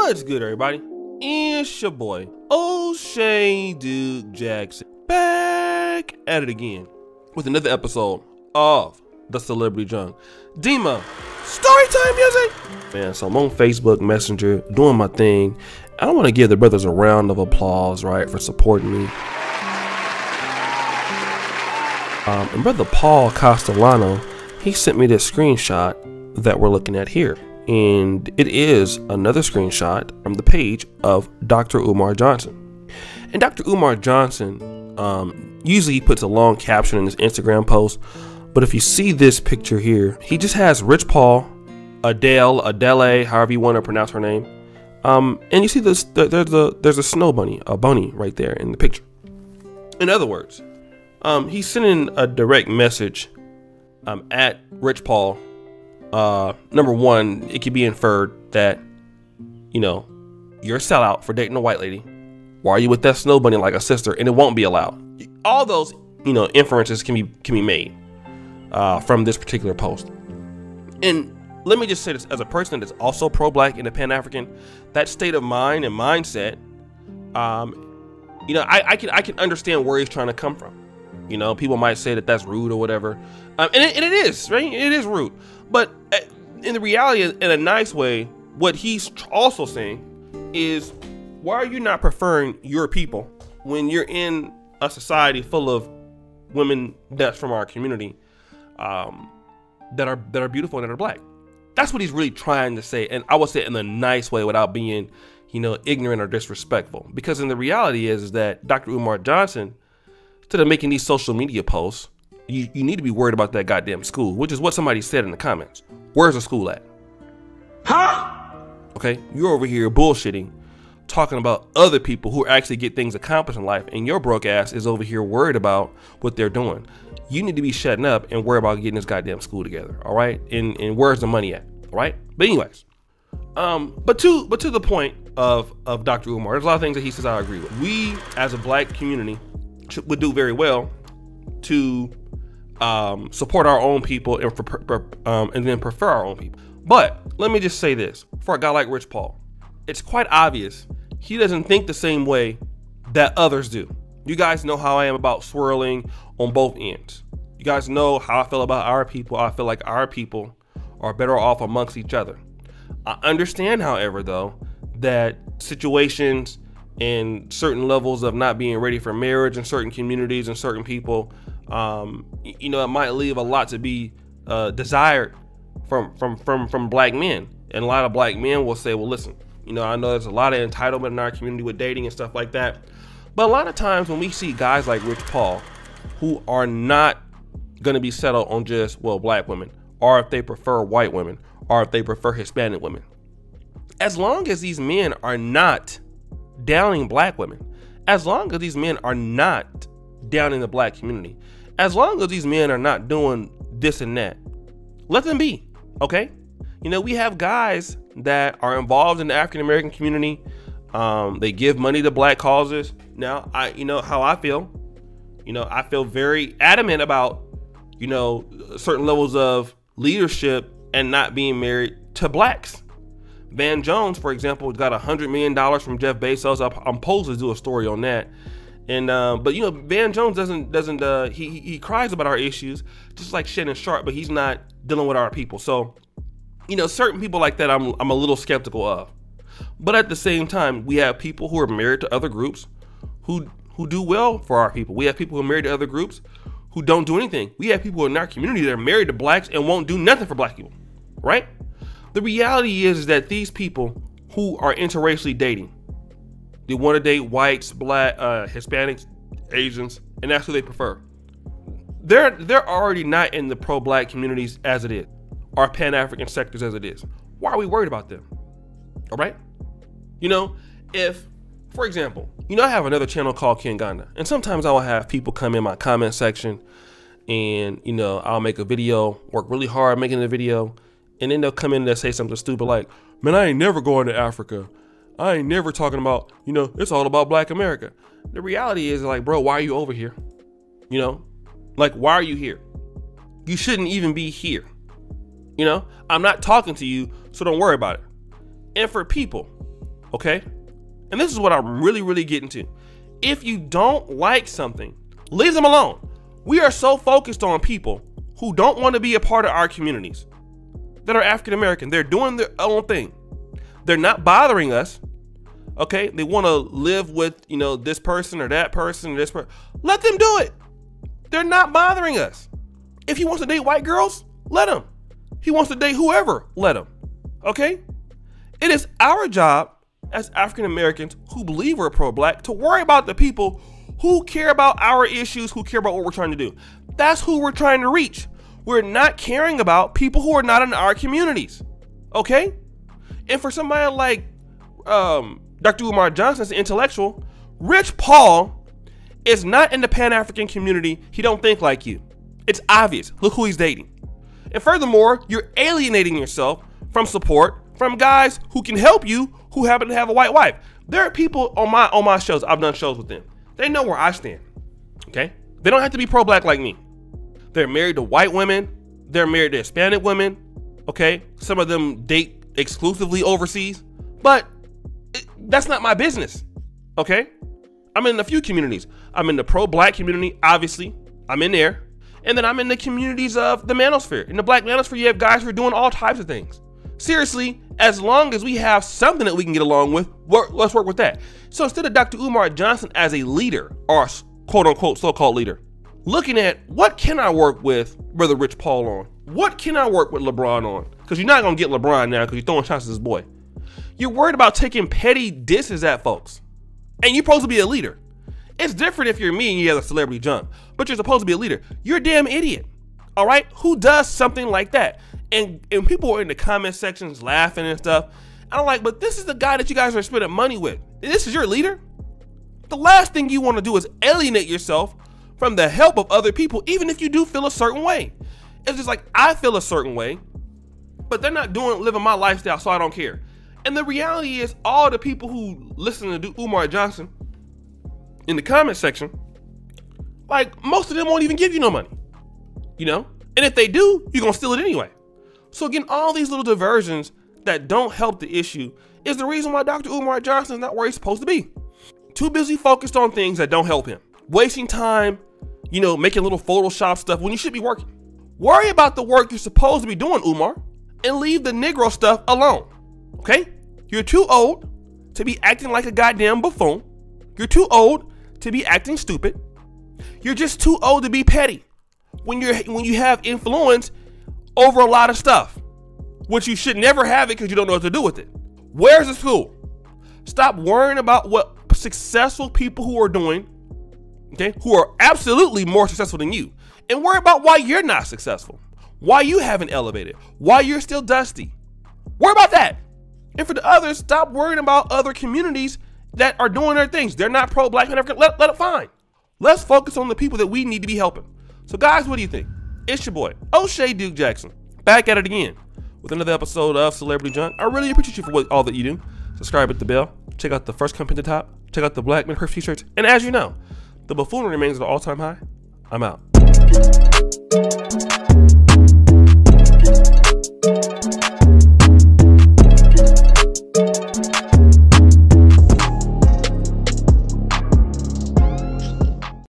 What's good, everybody? It's your boy, O'Shea Duke Jackson, back at it again with another episode of the Celebrity Junk. Dima, storytime music! Man, so I'm on Facebook Messenger doing my thing. I want to give the brothers a round of applause, right, for supporting me. And brother Paul Castellano, he sent me this screenshot that we're looking at here. And it is another screenshot from the page of Dr. Umar Johnson. And Dr. Umar Johnson, usually he puts a long caption in his Instagram post, but if you see this picture here, he just has Rich Paul, Adele, however you want to pronounce her name. And you see this, there's a snow bunny, a bunny right there in the picture. In other words, he's sending a direct message at Rich Paul. Number one, it could be inferred that, you know, you're a sellout for dating a white lady. Why are you with that snow bunny like a sister? And it won't be allowed. All those, you know, inferences can be made from this particular post. And let me just say this, as a person that's also pro-black and a Pan-African, that state of mind and mindset, you know, I can understand where he's trying to come from. You know, people might say that that's rude or whatever, and it is, right? It is rude. But in the reality, in a nice way, what he's also saying is, why are you not preferring your people when you're in a society full of women that's from our community that are beautiful and that are black? That's what he's really trying to say, and I would say it in a nice way without being, you know, ignorant or disrespectful. Because in the reality is that Dr. Umar Johnson, instead of making these social media posts, you need to be worried about that goddamn school, which is what somebody said in the comments. Where's the school at? Huh? Okay, you're over here bullshitting, talking about other people who actually get things accomplished in life, and your broke ass is over here worried about what they're doing. You need to be shutting up and worry about getting this goddamn school together, all right? And where's the money at, all right? But anyways, but to the point of Dr. Umar, there's a lot of things that he says I agree with. We, as a black community, would do very well to support our own people and then prefer our own people. But let me just say this, for a guy like Rich Paul, it's quite obvious he doesn't think the same way that others do. You guys know how I am about swirling on both ends. You guys know how I feel about our people. I feel like our people are better off amongst each other. I understand, however, though, that situations and certain levels of not being ready for marriage in certain communities and certain people, you know, it might leave a lot to be desired from black men. And a lot of black men will say, well, listen, you know, I know there's a lot of entitlement in our community with dating and stuff like that. But a lot of times when we see guys like Rich Paul, who are not going to be settled on just, well, black women, or if they prefer white women, or if they prefer Hispanic women, as long as these men are not downing black women, as long as these men are not downing the black community, as long as these men are not doing this and that, let them be, okay? You know, we have guys that are involved in the African American community. They give money to black causes. Now, you know how I feel. You know, I feel very adamant about, you know, certain levels of leadership and not being married to blacks. Van Jones, for example, got $100 million from Jeff Bezos. I'm supposed to do a story on that. And but you know, Van Jones doesn't he cries about our issues just like Shannon Sharp, but he's not dealing with our people. So, you know, certain people like that I'm a little skeptical of. But at the same time, we have people who are married to other groups who do well for our people. We have people who are married to other groups who don't do anything. We have people in our community that are married to blacks and won't do nothing for black people, right? The reality is that these people who are interracially dating, they want to date whites, black, Hispanics, Asians, and that's who they prefer. They're already not in the pro-black communities as it is, or Pan-African sectors as it is. Why are we worried about them? All right? You know, if, for example, you know, I have another channel called Kinganda, and sometimes I will have people come in my comment section and, you know, I'll make a video, work really hard making the video, and then they'll come in and say something stupid like, man, I ain't never going to Africa. I ain't never talking about, you know, it's all about black America. The reality is, like, bro, why are you over here? You know, like, why are you here? You shouldn't even be here. You know, I'm not talking to you, so don't worry about it. And for people okay? And this is what I'm really getting to. If you don't like something, leave them alone. We are so focused on people who don't want to be a part of our communities that are African American. They're doing their own thing. They're not bothering us, okay? They want to live with, this person or that person or this person. Let them do it. They're not bothering us. If he wants to date white girls, let him. He wants to date whoever, let him, okay? It is our job as African Americans who believe we're pro-black to worry about the people who care about our issues, who care about what we're trying to do. That's who we're trying to reach. We're not caring about people who are not in our communities, okay? And for somebody like Dr. Umar Johnson, an intellectual, Rich Paul is not in the Pan-African community. He don't think like you. It's obvious. Look who he's dating. And furthermore, you're alienating yourself from support from guys who can help you who happen to have a white wife. There are people on my shows, I've done shows with them. They know where I stand, okay? They don't have to be pro-black like me. They're married to white women. They're married to Hispanic women, okay? Some of them date exclusively overseas, but that's not my business, okay? I'm in a few communities. I'm in the pro-black community, obviously. I'm in there. And then I'm in the communities of the manosphere. In the black manosphere, you have guys who are doing all types of things. Seriously, as long as we have something that we can get along with, let's work with that. So instead of Dr. Umar Johnson as a leader, or quote unquote so-called leader, looking at what can I work with Brother Rich Paul on? What can I work with LeBron on? Because you're not going to get LeBron now because you're throwing shots at his boy. You're worried about taking petty disses at folks. And you're supposed to be a leader. It's different if you're me and you have a celebrity jump, but you're supposed to be a leader. You're a damn idiot. All right? Who does something like that? And people are in the comment sections laughing and stuff. And I'm like, but this is the guy that you guys are spending money with. This is your leader? The last thing you want to do is alienate yourself from the help of other people, even if you do feel a certain way. It's just like, I feel a certain way, but they're not living my lifestyle, so I don't care. And the reality is, all the people who listen to Umar Johnson in the comment section, like, most of them won't even give you no money, And if they do, you're gonna steal it anyway. So again, all these little diversions that don't help the issue is the reason why Dr. Umar Johnson is not where he's supposed to be. Too busy focused on things that don't help him. Wasting time, making little Photoshop stuff when you should be working. Worry about the work you're supposed to be doing, Umar, and leave the Negro stuff alone, okay? You're too old to be acting like a goddamn buffoon. You're too old to be acting stupid. You're just too old to be petty when you have influence over a lot of stuff, which you should never have it because you don't know what to do with it. Where's the school? Stop worrying about what successful people who are doing, okay, who are absolutely more successful than you, and worry about why you're not successful, why you haven't elevated, why you're still dusty. Worry about that. And for the others, stop worrying about other communities that are doing their things. They're not pro-black, let it fine. Let's focus on the people that we need to be helping. So guys, what do you think? It's your boy, O'Shea Duke Jackson, back at it again with another episode of Celebrity Junk. I really appreciate you for all that you do. Subscribe at the bell. Check out the first comment at the top. Check out the Black Men Curve t-shirts. And as you know, the buffoonery remains at an all-time high. I'm out.